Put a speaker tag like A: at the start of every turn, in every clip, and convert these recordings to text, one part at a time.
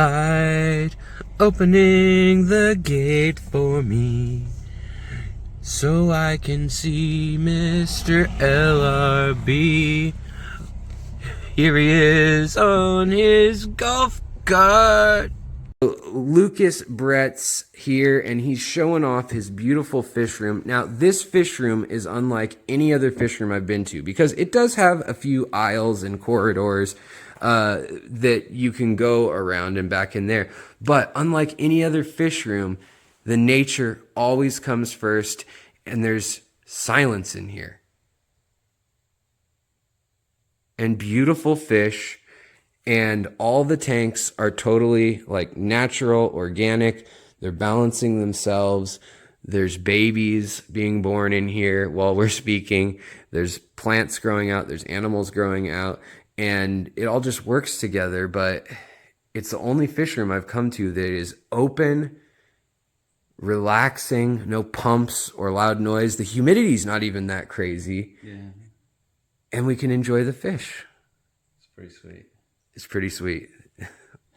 A: light, opening the gate for me, so I can see Mr. LRB. Here he is on his golf cart. Lucas Bretz here, and he's showing off his beautiful fish room. Now, this fish room is unlike any other fish room I've been to because it does have a few aisles and corridors that you can go around and back in there. But unlike any other fish room, the nature always comes first, and there's silence in here. And beautiful fish. And all the tanks are totally like natural, organic. They're balancing themselves. There's babies being born in here while we're speaking. There's plants growing out. There's animals growing out. And it all just works together. But it's the only fish room I've come to that is open, relaxing, no pumps or loud noise. The humidity's not even that crazy.
B: Yeah.
A: And we can enjoy the fish.
B: It's pretty sweet.
A: It's pretty sweet.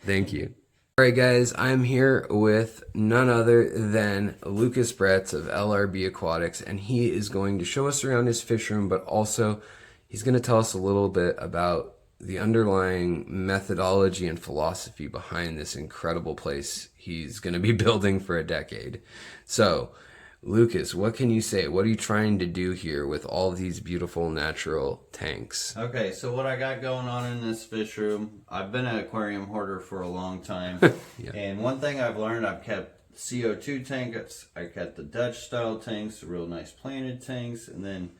A: Thank you. All right, guys, I'm here with none other than Lucas Bretz of LRB Aquatics, and he is going to show us around his fish room, but also he's going to tell us a little bit about the underlying methodology and philosophy behind this incredible place he's going to be building for a decade. So, Lucas, what can you say? What are you trying to do here with all these beautiful natural tanks?
B: Okay, so what I got going on in this fish room, I've been an aquarium hoarder for a long time.
A: Yeah.
B: And one thing I've learned, I've kept CO2 tanks, I kept the Dutch style tanks, the real nice planted tanks, and then,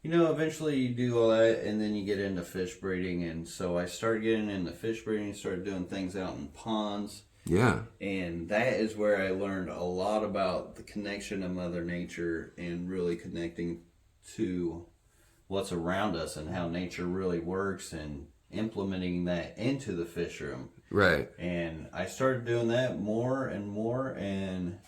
B: you know, eventually you do all that and then you get into fish breeding. And so I started getting into fish breeding, started doing things out in ponds.
A: Yeah.
B: And that is where I learned a lot about the connection of Mother Nature and really connecting to what's around us and how nature really works and implementing that into the fish room.
A: Right.
B: And I started doing that more and more, and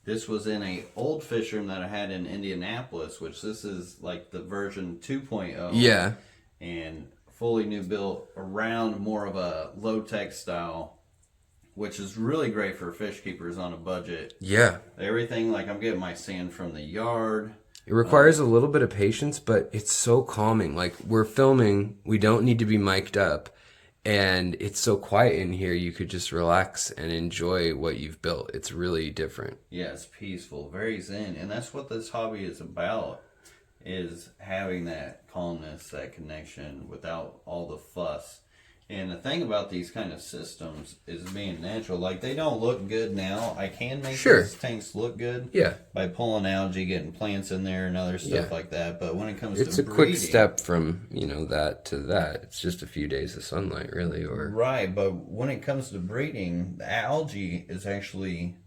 B: this was in a old fish room that I had in Indianapolis, which this is like the version 2.0.
A: Yeah.
B: And fully new built around more of a low-tech style, which is really great for fish keepers on a budget.
A: Yeah.
B: Everything, like I'm getting my sand from the yard.
A: It requires a little bit of patience, but it's so calming. Like, we're filming, we don't need to be mic'd up, and it's so quiet in here, you could just relax and enjoy what you've built. It's really different.
B: Yeah, it's peaceful, very zen, and that's what this hobby is about, is having that calmness, that connection without all the fuss. And the thing about these kind of systems is being natural. Like, they don't look good now. I can make these tanks look good by pulling algae, getting plants in there and other stuff like that. But when it comes to breeding,
A: it's a quick step from, you know, that to that. It's just a few days of sunlight, really.
B: Right, but when it comes to breeding, the algae is actually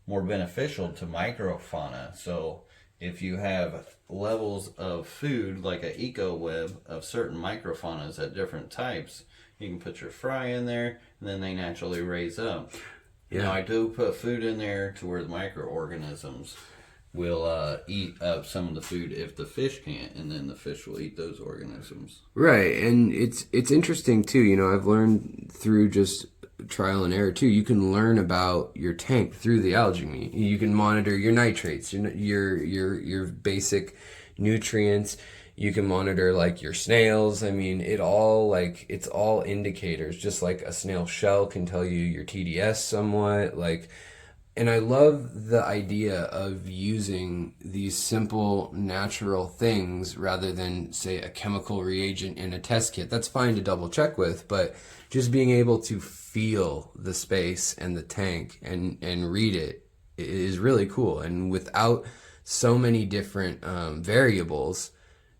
B: more beneficial to microfauna. So if you have levels of food, like an eco web of certain microfaunas at different types, you can put your fry in there, and then they naturally raise up. Yeah. Now, I do put food in there to where the microorganisms will eat up some of the food if the fish can't, and then the fish will eat those organisms.
A: Right, and it's interesting, too. You know, I've learned through just trial and error, too. You can learn about your tank through the algae. You can monitor your nitrates, your basic nutrients. You can monitor like your snails. I mean, it's all indicators, just like a snail shell can tell you your TDS somewhat. And I love the idea of using these simple natural things rather than, say, a chemical reagent in a test kit. That's fine to double check with, but just being able to feel the space and the tank and read it is really cool. And without so many different variables,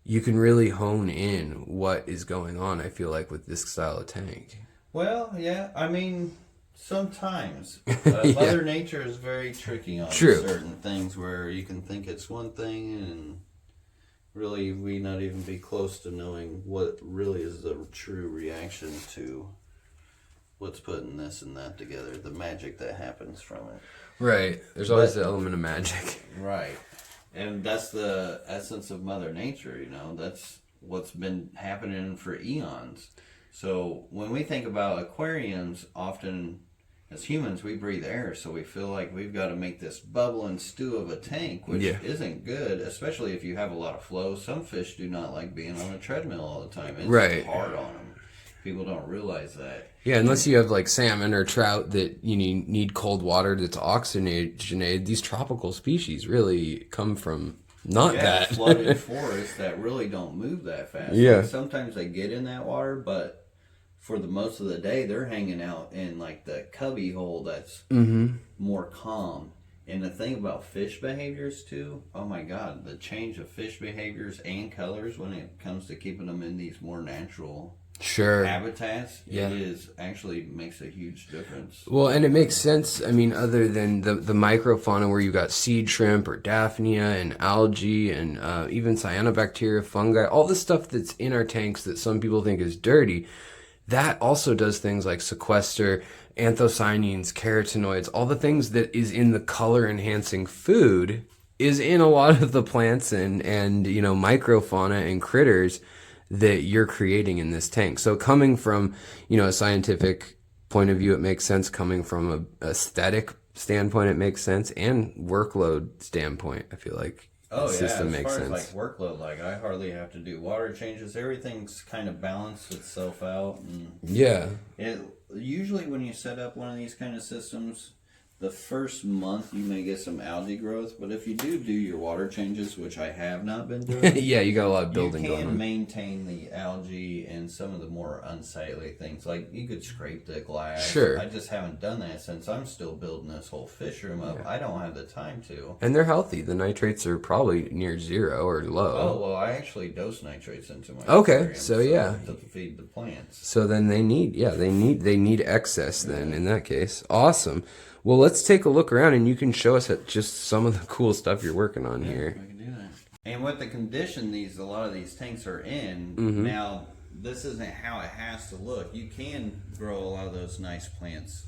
A: you can really hone in what is going on, I feel like, with this style of tank.
B: Well, yeah, I mean, sometimes. Mother Nature is very tricky on certain things where you can think it's one thing and really we not even be close to knowing what really is the true reaction to what's putting this and that together, the magic that happens from it.
A: Right. There's always the element of magic.
B: Right. And that's the essence of Mother Nature, you know. That's what's been happening for eons. So when we think about aquariums, often as humans, we breathe air, so we feel like we've got to make this bubbling stew of a tank, which isn't good, especially if you have a lot of flow. Some fish do not like being on a treadmill all the time. It's hard on them. People don't realize that.
A: Yeah, unless you have like salmon or trout that you need cold water that's oxygenated. These tropical species really come from that
B: flooded forests that really don't move that fast.
A: Yeah,
B: like sometimes they get in that water, but for the most of the day, they're hanging out in like the cubby hole that's more calm. And the thing about fish behaviors too, oh my God, the change of fish behaviors and colors when it comes to keeping them in these more natural habitats, it is actually makes a huge difference.
A: Well, and it makes sense. I mean, other than the microfauna where you got seed shrimp or daphnia and algae and even cyanobacteria, fungi, all the stuff that's in our tanks that some people think is dirty. That also does things like sequester anthocyanins, carotenoids, all the things that is in the color enhancing food is in a lot of the plants and microfauna and critters that you're creating in this tank. So coming from, a scientific point of view, it makes sense. Coming from a aesthetic standpoint, it makes sense. And workload standpoint, I feel like the system makes sense.
B: As far as like workload, like I hardly have to do water changes. Everything's kind of balanced itself out. And usually when you set up one of these kind of systems, the first month you may get some algae growth, but if you do your water changes, which I have not been doing,
A: you got a lot of building going on.
B: You can maintain the algae and some of the more unsightly things. Like you could scrape the glass.
A: Sure.
B: I just haven't done that since I'm still building this whole fish room up. I don't have the time to.
A: And they're healthy. The nitrates are probably near zero or low.
B: Oh, well, I actually dose nitrates into my
A: aquarium,
B: to feed the plants.
A: So then they need excess then in that case. Awesome. Well, let's take a look around and you can show us just some of the cool stuff you're working on here.
B: We can do that. And with the condition a lot of these tanks are in, now this isn't how it has to look. You can grow a lot of those nice plants.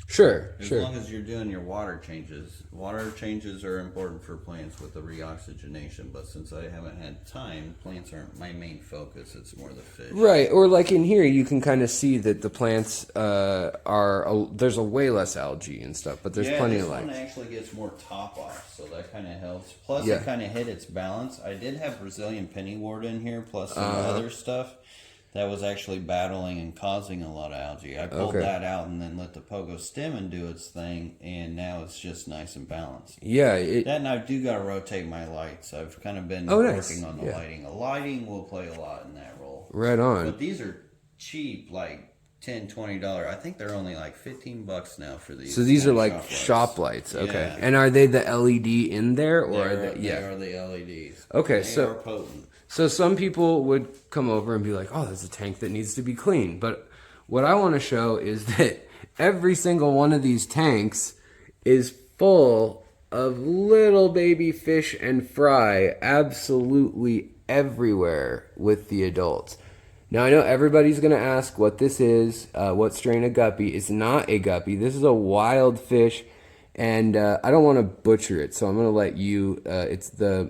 A: Sure.
B: As long as you're doing your water changes. Water changes are important for plants with the reoxygenation, but since I haven't had time, plants aren't my main focus. It's more the fish.
A: Right, or like in here, you can kind of see that the plants there's a way less algae and stuff, but there's plenty of light.
B: This one actually gets more top off, so that kind of helps. Plus, it kind of hit its balance. I did have Brazilian pennywort in here, plus some other stuff that was actually battling and causing a lot of algae. I pulled that out and then let the pogo stem and do its thing, and now it's just nice and balanced. Yeah. And I do got to rotate my lights. I've kind of been working on the lighting. The lighting will play a lot in that role.
A: Right on.
B: But these are cheap, like $10, $20. I think they're only like $15 now for these.
A: So these are like shop lights. Okay. And are they the LED in there? Or
B: they are the LEDs.
A: Okay,
B: they are potent.
A: So some people would come over and be like, oh, there's a tank that needs to be clean. But what I want to show is that every single one of these tanks is full of little baby fish and fry absolutely everywhere with the adults. Now, I know everybody's going to ask what this is, what strain of guppy. It's not a guppy. This is a wild fish. And I don't want to butcher it, so I'm going to let you, it's the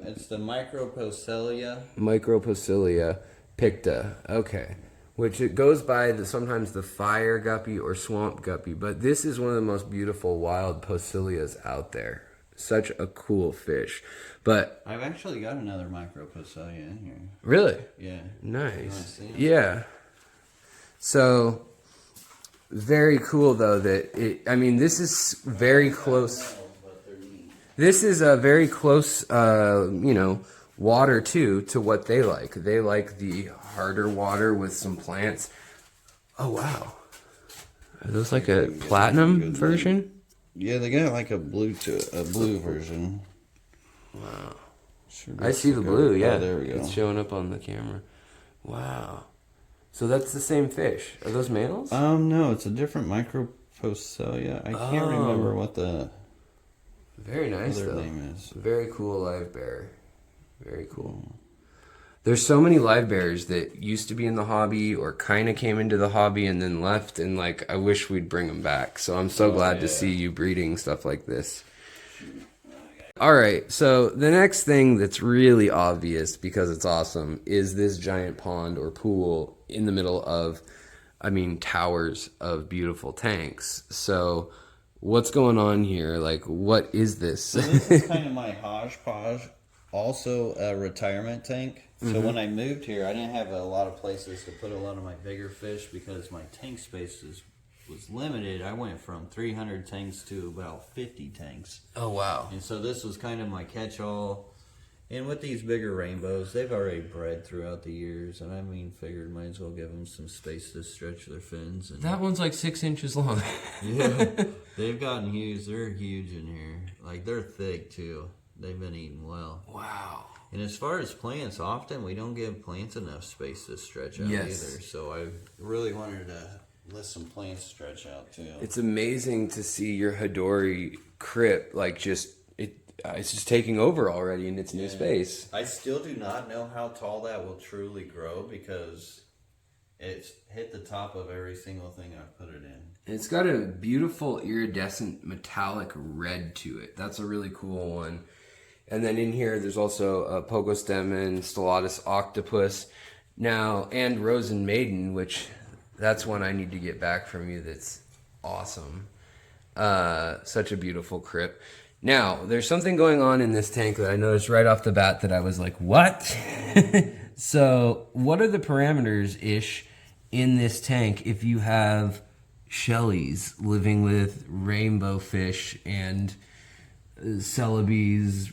A: Micropocilia picta, okay. Which it goes by sometimes the fire guppy or swamp guppy, but this is one of the most beautiful wild Pocilias out there. Such a cool fish. But
B: I've actually got another Micropocilia in here.
A: Really?
B: Yeah.
A: Nice. Yeah. So... very cool though this is very close. This is a very close, water too to what they like. They like the harder water with some plants. Oh wow, are those like a platinum version?
B: Yeah, they got like a blue version.
A: Wow, I see the blue. Yeah, there we go. It's showing up on the camera. Wow. So that's the same fish. Are those males?
B: No, it's a different Micropocilia. I can't remember what the
A: very nice
B: other name is.
A: Very cool live bear. Very cool. There's so many live bears that used to be in the hobby or kind of came into the hobby and then left, and I wish we'd bring them back. So I'm so glad to see you breeding stuff like this. All right, so the next thing that's really obvious because it's awesome is this giant pond or pool in the middle of I mean, towers of beautiful tanks. So what's going on here? Like, what is this?
B: So this is kind of my hodgepodge. Also a retirement tank. So when I moved here, I didn't have a lot of places to put a lot of my bigger fish because my tank space was limited. I went from 300 tanks to about 50 tanks.
A: Oh, wow.
B: And so this was kind of my catch-all. And with these bigger rainbows, they've already bred throughout the years. And I mean, figured might as well give them some space to stretch their fins. And
A: That one's like 6 inches long.
B: yeah, they've gotten huge. They're huge in here. Like, they're thick, too. They've been eating well.
A: Wow.
B: And as far as plants, often we don't give plants enough space to stretch out either. So I really wanted to let some plants stretch out, too.
A: It's amazing to see your Hidori crypt, like, it's just taking over already in its new space.
B: I still do not know how tall that will truly grow because it's hit the top of every single thing I've put it in.
A: It's got a beautiful iridescent metallic red to it. That's a really cool one. And then in here, there's also a Pogostemon, Stellatus octopus, now, and Rosen Maiden, which that's one I need to get back from you. That's awesome. Such a beautiful crypt. Now, there's something going on in this tank that I noticed right off the bat that I was like, what? So, what are the parameters-ish in this tank if you have Shelleys living with rainbow fish and Celebes,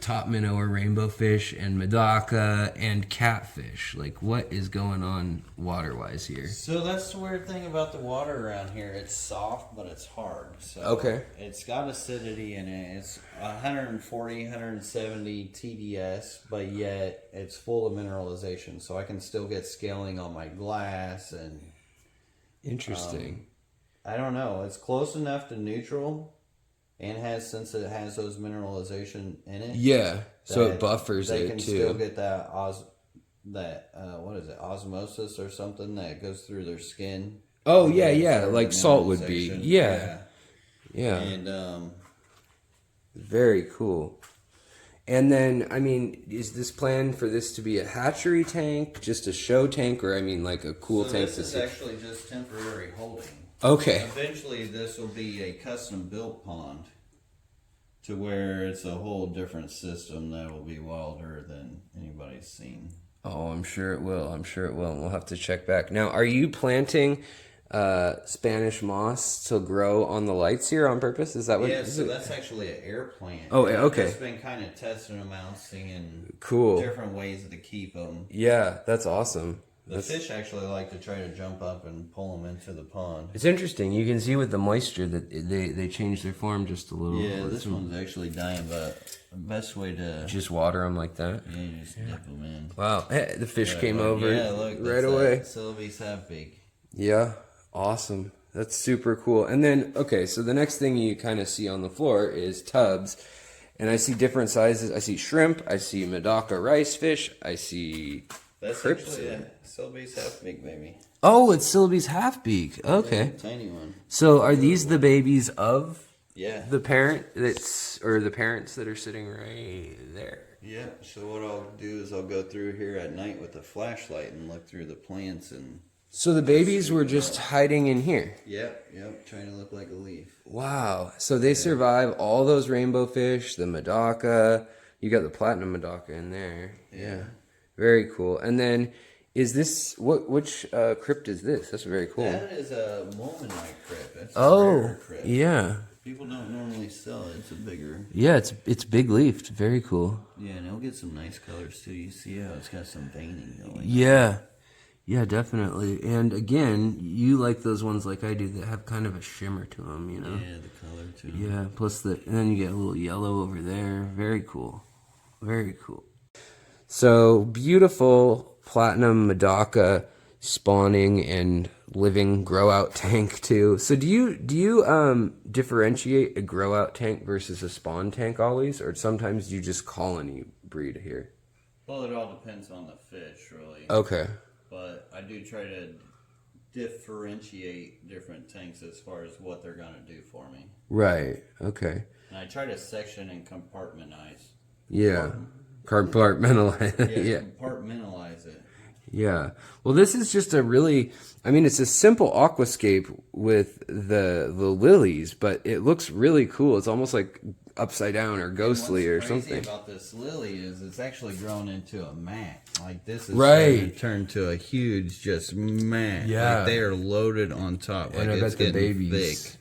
A: top minnow or rainbow fish, and Medaka and catfish? Like, what is going on water-wise here?
B: So that's the weird thing about the water around here. It's soft, but it's hard. So
A: Okay.
B: It's got acidity in it. It's 140, 170 TDS, but yet it's full of mineralization. So I can still get scaling on my glass and...
A: Interesting.
B: I don't know. It's close enough to neutral, and since it has those mineralization in it.
A: Yeah, so it buffers
B: they
A: it
B: can
A: too.
B: still get that what is it, osmosis or something that goes through their skin.
A: Oh yeah, like salt would be. Yeah.
B: And
A: very cool. And then, I mean, is this planned for this to be a hatchery tank, just a show tank, or I mean, like a cool tank?
B: This is actually just temporary holding.
A: Okay.
B: Eventually, this will be a custom-built pond to where it's a whole different system that will be wilder than anybody's seen.
A: Oh, I'm sure it will. I'm sure it will. And we'll have to check back. Now, are you planting Spanish moss to grow on the lights here on purpose? Is that what?
B: Yeah, so that's actually an air plant.
A: Oh, okay.
B: I've just been kind of testing them out, seeing
A: cool
B: different ways to keep them.
A: Yeah, that's awesome.
B: The fish actually like to try to jump up and pull them into the pond.
A: It's interesting. You can see with the moisture that they change their form just a little.
B: Yeah, this one's actually dying, but the best way to...
A: Just water them like that?
B: Yeah, you just dip them in.
A: Wow. Hey, the fish came over
B: look,
A: right away.
B: Celebes half-beak.
A: Yeah, awesome. That's super cool. And then, okay, so the next thing you kind of see on the floor is tubs. And I see different sizes. I see shrimp. I see Medaka rice fish. I see...
B: That's actually a Celebes half-beak, baby.
A: Oh, it's Celebes half-beak. Okay.
B: Yeah, tiny one.
A: So are these the babies of the parent or the parents that are sitting right there?
B: Yeah, so what I'll do is I'll go through here at night with a flashlight and look through the plants and...
A: So the babies were just hiding in here?
B: Yep, trying to look like a leaf.
A: Wow. So they survive all those rainbow fish, the Medaka. You got the platinum Medaka in there. Yeah. Very cool. And then, is this which crypt is this? That's very cool.
B: That is a Momonite crypt. That's a rare crypt.
A: Yeah.
B: People don't normally sell it. It's a bigger.
A: Yeah, it's big leafed. Very cool.
B: Yeah, and it'll get some nice colors too. You see how it's got some veining going.
A: Yeah, definitely. And again, you like those ones like I do that have kind of a shimmer to them, you know.
B: Yeah, the color too.
A: Yeah. Plus and then you get a little yellow over there. Very cool. Very cool. So beautiful platinum Medaka spawning and living grow out tank too. So do you differentiate a grow out tank versus a spawn tank always, or sometimes you just colony breed here?
B: Well, it all depends on the fish, really.
A: Okay.
B: But I do try to differentiate different tanks as far as what they're going to do for me.
A: Right. Okay.
B: And I try to section and compartmentalize.
A: Yeah. Compartmentalize.
B: Yeah, compartmentalize it.
A: Yeah. Well, this is just a really, I mean, it's a simple aquascape with the lilies, but it looks really cool. It's almost like upside down or ghostly or
B: What's crazy
A: something.
B: about this lily is it's actually grown into a mat. Like this is
A: Right.
B: turned to a huge just mat.
A: Yeah.
B: Like they are loaded on top. Like
A: And I
B: it's
A: bet the
B: getting
A: babies,
B: thick.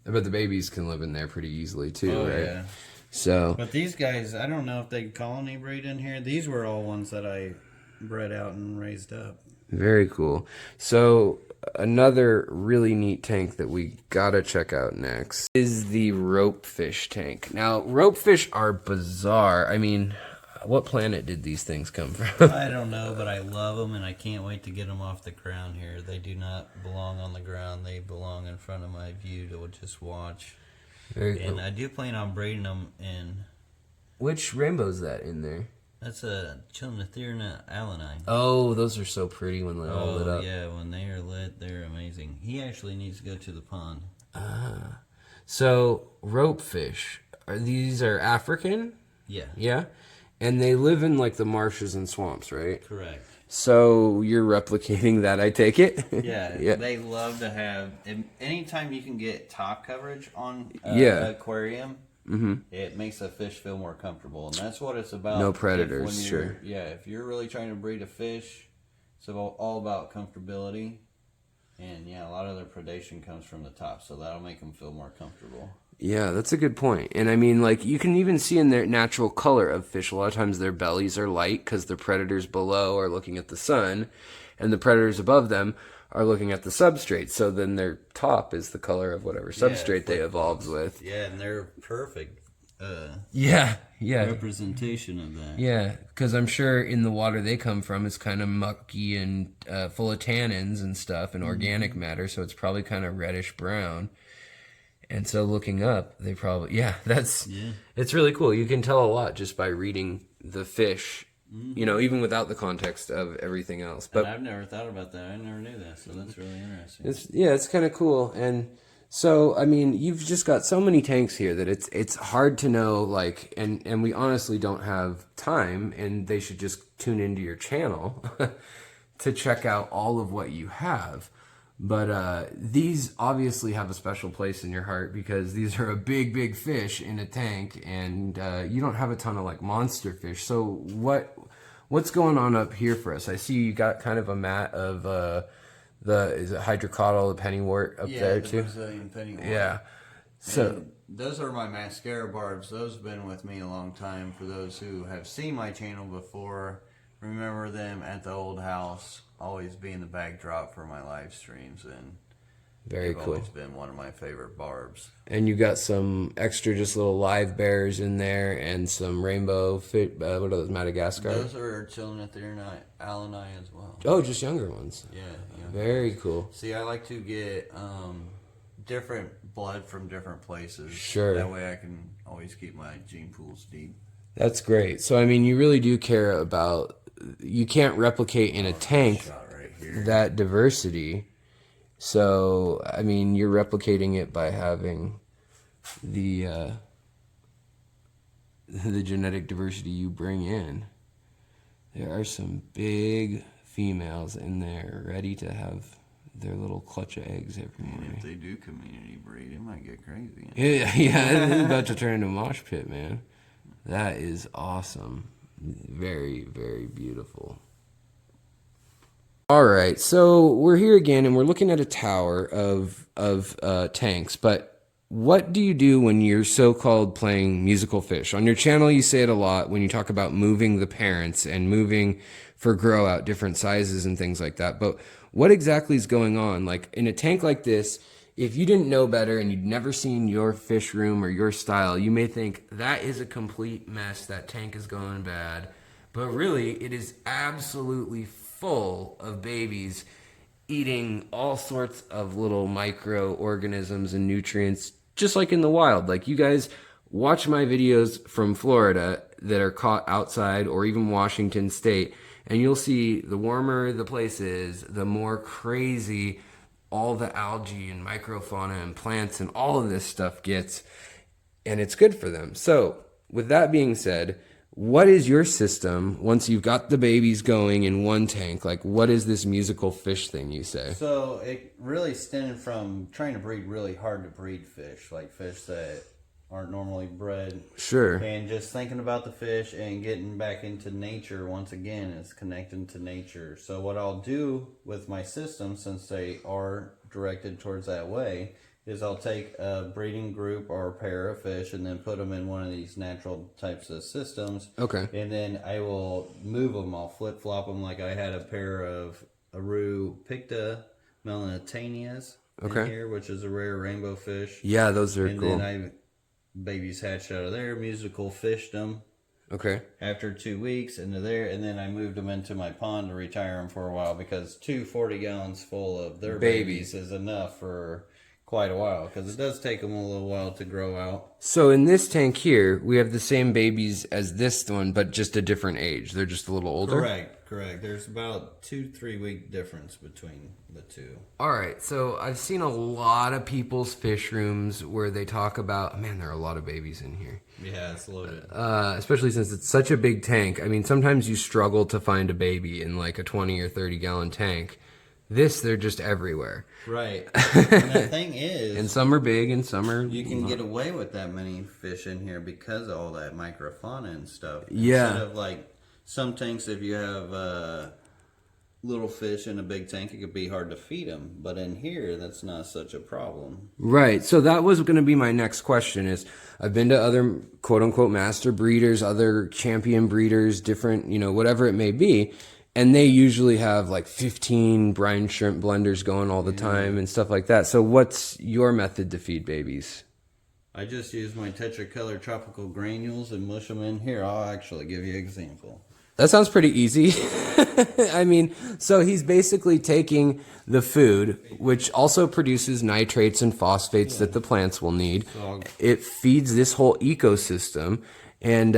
A: I bet the babies can live in there pretty easily too,
B: Oh
A: right?
B: yeah.
A: So,
B: But these guys, I don't know if they colony breed in here. These were all ones that I bred out and raised up.
A: very cool. So, another really neat tank that we gotta check out next is the rope fish tank. Now, rope fish are bizarre. I mean, what planet did these things come from?
B: I don't know, but I love them, and I can't wait to get them off the ground here. They do not belong on the ground. They belong in front of my view to just watch.
A: Very
B: And
A: cool.
B: I do plan on breeding them in...
A: Which rainbow's that in there?
B: That's a Chilnithyrna alani.
A: Oh, those are so pretty when they're all lit up.
B: Yeah, when they are lit, they're amazing. He actually needs to go to the pond.
A: So, rope fish, these are African?
B: Yeah,
A: Yeah? And they live in like the marshes and swamps, right?
B: correct.
A: So you're replicating that, I take it?
B: Yeah,
A: Yeah.
B: they love to have... Anytime you can get top coverage on
A: Yeah.
B: aquarium, it makes a fish feel more comfortable. And that's what it's about.
A: No
B: If-
A: predators,
B: when you're-
A: sure.
B: Yeah, if you're really trying to breed a fish, it's all about comfortability. And yeah, a lot of their predation comes from the top, so that'll make them feel more comfortable.
A: Yeah, that's a good point. And I mean, like, you can even see in their natural color of fish, a lot of times their bellies are light because the predators below are looking at the sun, and the predators above them are looking at the substrate. So then their top is the color of whatever substrate they evolved with.
B: Yeah, and they're perfect
A: Yeah,
B: representation of that.
A: Yeah, because I'm sure in the water they come from is kind of mucky and full of tannins and stuff and organic matter, so it's probably kind of reddish brown. And so looking up, they probably, it's really cool. You can tell a lot just by reading the fish, you know, even without the context of everything else. But
B: And I've never thought about that. I never knew that, so that's really interesting.
A: it's kind of cool. And so, I mean, you've just got so many tanks here that it's hard to know, like, and we honestly don't have time, and they should just tune into your channel to check out all of what you have. But these obviously have a special place in your heart because these are a big fish in a tank, and you don't have a ton of like monster fish. So what's going on up here for us? I see you got kind of a mat of is it hydrocotyle, the pennywort up there
B: the
A: too?
B: Brazilian pennywort.
A: Yeah. So
B: And those are my mascara barbs. Those have been with me a long time. For those who have seen my channel before, remember them at the old house, always being the backdrop for my live streams, and
A: very
B: they've
A: cool.
B: always been one of my favorite barbs.
A: And you got some extra just little live bears in there and some rainbow fit. What are those, Madagascar?
B: Those are Chilnithyrna alani as well.
A: Oh, just younger ones.
B: Yeah.
A: Very cool.
B: See, I like to get different blood from different places.
A: Sure.
B: That way I can always keep my gene pools deep.
A: That's great. So, I mean, you really do care about, you can't replicate in a tank
B: Shot right here.
A: that diversity. So, I mean, you're replicating it by having the genetic diversity you bring in. There are some big females in there ready to have their little clutch of eggs every
B: And
A: morning.
B: if they do community breed, it might get crazy.
A: Yeah, it's about to turn into a mosh pit, man. That is awesome. Very, very beautiful. All right, so we're here again, and we're looking at a tower of tanks. But what do you do when you're so-called playing musical fish? On your channel, you say it a lot when you talk about moving the parents and moving for grow out different sizes and things like that. But what exactly is going on? Like in a tank like this, if you didn't know better and you'd never seen your fish room or your style, you may think that is a complete mess. That tank is going bad. But really, it is absolutely full of babies eating all sorts of little microorganisms and nutrients, just like in the wild. Like, you guys watch my videos from Florida that are caught outside, or even Washington State, and you'll see the warmer the place is, the more crazy all the algae and microfauna and plants and all of this stuff gets, and it's good for them. So with that being said, what is your system once you've got the babies going in one tank? Like, what is this musical fish thing you say?
B: So it really stemmed from trying to breed really hard to breed fish, like fish that aren't normally bred.
A: Sure.
B: And just thinking about the fish and getting back into nature once again is connecting to nature. So what I'll do with my system, since they are directed towards that way, is I'll take a breeding group or a pair of fish and then put them in one of these natural types of systems.
A: Okay.
B: And then I will move them. I'll flip-flop them like I had a pair of Aru Picta melanitanias in here, which is a rare rainbow fish.
A: Yeah, those are
B: and
A: cool.
B: And then babies hatched out of there, musical fished them.
A: Okay.
B: After 2 weeks into there, and then I moved them into my pond to retire them for a while because 40 gallons full of their babies is enough for quite a while, because it does take them a little while to grow out.
A: So in this tank here, we have the same babies as this one, but just a different age. They're just a little older?
B: Correct. There's about 2-3 week difference between the two.
A: All right, so I've seen a lot of people's fish rooms where they talk about, man, there are a lot of babies in here.
B: Yeah, it's loaded.
A: Especially since it's such a big tank. I mean, sometimes you struggle to find a baby in like a 20 or 30 gallon tank. This, they're just everywhere.
B: Right. And the thing is...
A: and some are big and some are...
B: You can get away with that many fish in here because of all that microfauna and stuff.
A: Yeah.
B: Instead of like some tanks, if you have little fish in a big tank, it could be hard to feed them. But in here, that's not such a problem.
A: Right. So that was going to be my next question is, I've been to other quote-unquote master breeders, other champion breeders, different, you know, whatever it may be. And they usually have like 15 brine shrimp blenders going all the time and stuff like that. So what's your method to feed babies?
B: I just use my tetracolor tropical granules and mush them in here. I'll actually give you an example.
A: That sounds pretty easy. I mean, so he's basically taking the food, which also produces nitrates and phosphates that the plants will need.
B: So
A: it feeds this whole ecosystem. And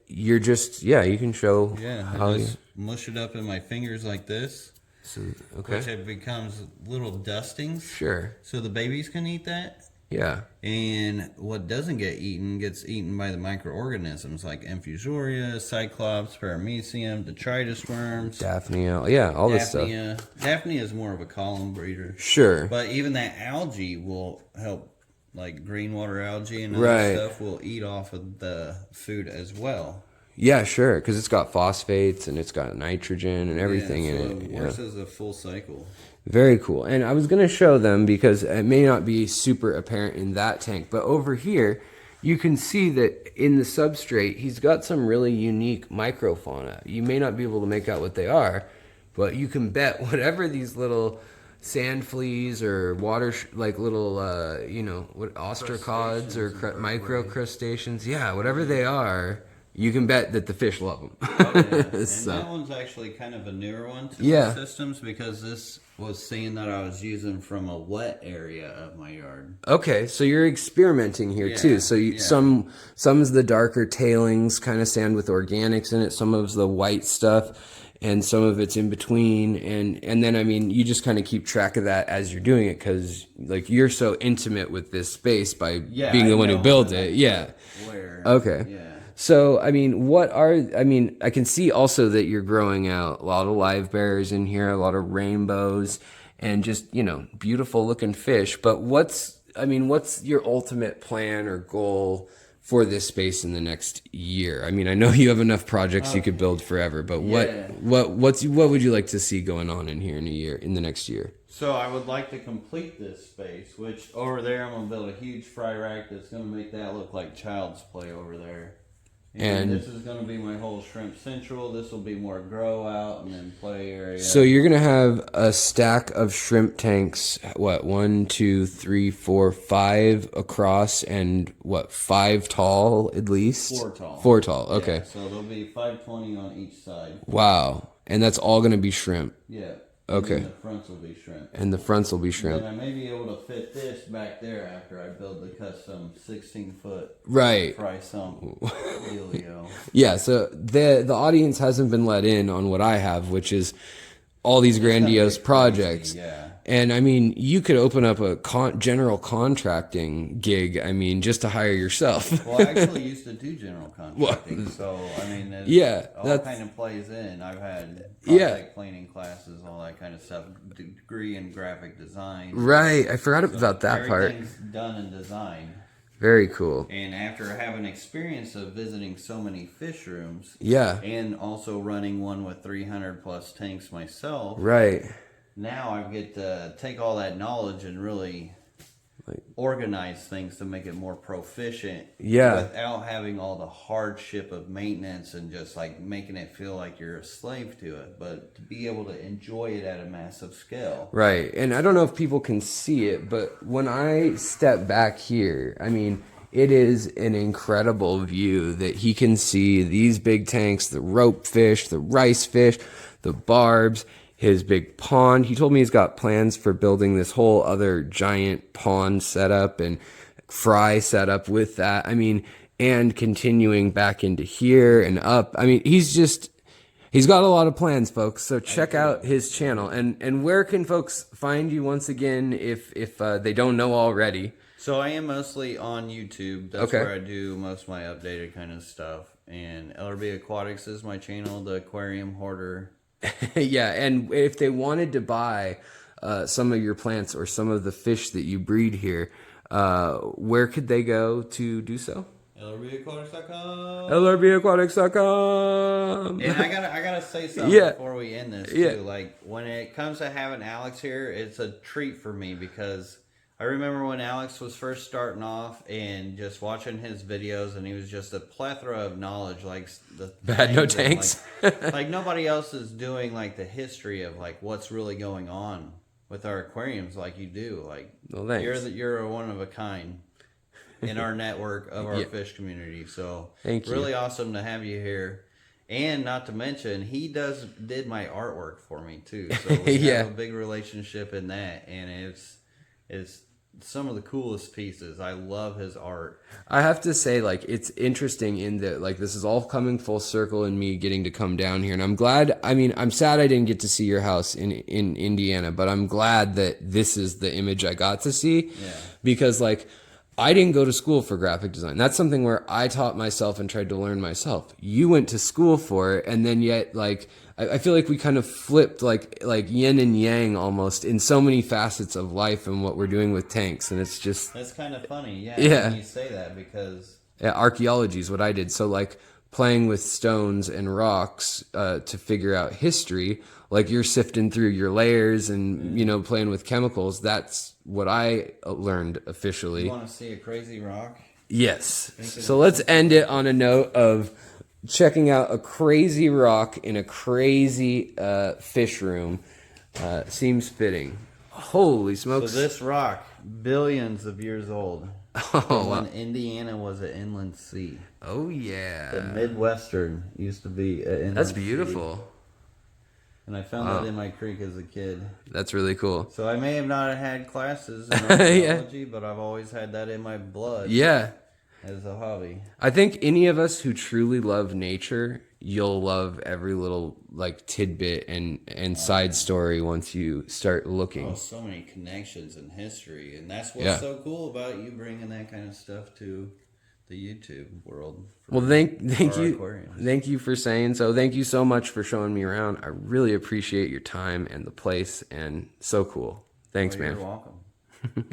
A: you're just, you can show how
B: I just mush it up in my fingers like this.
A: So, okay.
B: Which it becomes little dustings.
A: Sure.
B: So the babies can eat that.
A: Yeah.
B: And what doesn't get eaten gets eaten by the microorganisms like Infusoria, Cyclops, Paramecium, detritus worms.
A: Daphnia, all this stuff.
B: Daphnia is more of a column breeder.
A: Sure.
B: But even that algae will help. Like green water algae and other stuff will eat off of the food as well.
A: Yeah, sure, because it's got phosphates and it's got nitrogen and everything in it.
B: It works as a full cycle.
A: Very cool. And I was going to show them because it may not be super apparent in that tank, but over here you can see that in the substrate he's got some really unique microfauna. You may not be able to make out what they are, but you can bet whatever these little sand fleas or water like little what ostracods or microcrustaceans, whatever they are, you can bet that the fish love them.
B: And that one's actually kind of a newer one to my systems because this was seeing that I was using from a wet area of my yard.
A: Okay, so you're experimenting here too. So some is the darker tailings kind of sand with organics in it, some of the white stuff, and some of it's in between, and then I mean you just kind of keep track of that as you're doing it because like you're so intimate with this space by being the one who built it.
B: Where?
A: Okay. Yeah. So I mean, I can see also that you're growing out a lot of live bears in here, a lot of rainbows, and just beautiful looking fish. But what's your ultimate plan or goal for this space in the next year? I mean, I know you have enough projects you could build forever, but what would you like to see going on in here in the next year?
B: So I would like to complete this space, which over there I'm going to build a huge fry rack that's going to make that look like child's play over there. And this is going to be my whole shrimp central. This will be more grow out and then play area.
A: So you're going to have a stack of shrimp tanks, 1, 2, 3, 4, 5 across, and 5 tall at least?
B: 4 tall.
A: 4 tall, okay.
B: Yeah, so there'll be 520 on each side.
A: Wow. And that's all going to be shrimp?
B: Yeah.
A: Okay.
B: And the fronts will be shrimp.
A: And the fronts will be shrimp.
B: And I may be able to fit this back there after I build the custom 16-foot fry sump dealio.
A: Yeah, so the audience hasn't been let in on what I have, which is all these grandiose projects.
B: Yeah.
A: And I mean, you could open up a general contracting gig, I mean, just to hire yourself.
B: Well, I actually used to do general contracting, so I mean,
A: yeah,
B: all kind of plays in. I've had
A: yeah,
B: project cleaning classes, all that kind of stuff, degree in graphic design.
A: Right, I forgot about that part.
B: Everything's done in design.
A: Very cool.
B: And after having experience of visiting so many fish rooms,
A: yeah,
B: and also running one with 300 plus tanks myself,
A: right.
B: Now I get to take all that knowledge and really organize things to make it more proficient.
A: Yeah.
B: Without having all the hardship of maintenance and just like making it feel like you're a slave to it, but to be able to enjoy it at a massive scale.
A: Right. And I don't know if people can see it, but when I step back here, I mean, it is an incredible view that he can see these big tanks, the rope fish, the rice fish, the barbs, his big pond. He told me he's got plans for building this whole other giant pond setup and fry setup with that. I mean, and continuing back into here and up. I mean, he's got a lot of plans, folks. So check out his channel. And where can folks find you once again if they don't know already?
B: So I am mostly on YouTube. That's where I do most of my updated kind of stuff. And LRB Aquatics is my channel, the aquarium hoarder.
A: Yeah, and if they wanted to buy some of your plants or some of the fish that you breed here, where could they go to do so?
B: LRBAquatics.com.
A: LRBAquatics.com.
B: And I gotta say something before we end this too.
A: Yeah.
B: Like when it comes to having Alex here, it's a treat for me because I remember when Alex was first starting off and just watching his videos, and he was just a plethora of knowledge, like the
A: tanks.
B: Like nobody else is doing like the history of like what's really going on with our aquariums like you do. Like
A: well, thanks.
B: You're a one of a kind in our network of our fish community. So
A: thank you.
B: Really awesome to have you here. And not to mention, he did my artwork for me too. So we have a big relationship in that, and it's some of the coolest pieces. I love his art. I
A: have to say, like, it's interesting in that, like, this is all coming full circle in me getting to come down here. And I'm glad, I mean, I'm sad I didn't get to see your house in Indiana, but I'm glad that this is the image I got to see. Yeah. Because, like, I didn't go to school for graphic design. That's something where I taught myself and tried to learn myself. You went to school for it, and then yet, like, I feel like we kind of flipped like yin and yang almost in so many facets of life and what we're doing with tanks, and it's just...
B: That's kind of funny, yeah. When you say that, because...
A: Yeah, archaeology is what I did. So, like, playing with stones and rocks to figure out history, like you're sifting through your layers and, you know, playing with chemicals. That's what I learned officially.
B: You want to see a crazy rock?
A: Yes. So let's end it on a note of checking out a crazy rock in a crazy fish room. Seems fitting. Holy smokes.
B: So this rock, billions of years old.
A: Oh,
B: when Indiana was an inland sea.
A: Oh, yeah.
B: The Midwestern used to be an inland
A: That's beautiful.
B: Sea. And I found that in my creek as a kid.
A: That's really cool.
B: So I may have not had classes in archaeology, but I've always had that in my blood.
A: Yeah.
B: As a hobby.
A: I think any of us who truly love nature, you'll love every little like tidbit and side story once you start looking.
B: Oh, so many connections in history, and that's what's so cool about you bringing that kind of stuff to the YouTube world.
A: Well, thank you for saying so. Thank you so much for showing me around. I really appreciate your time and the place, and so cool. Thanks, man.
B: You're welcome.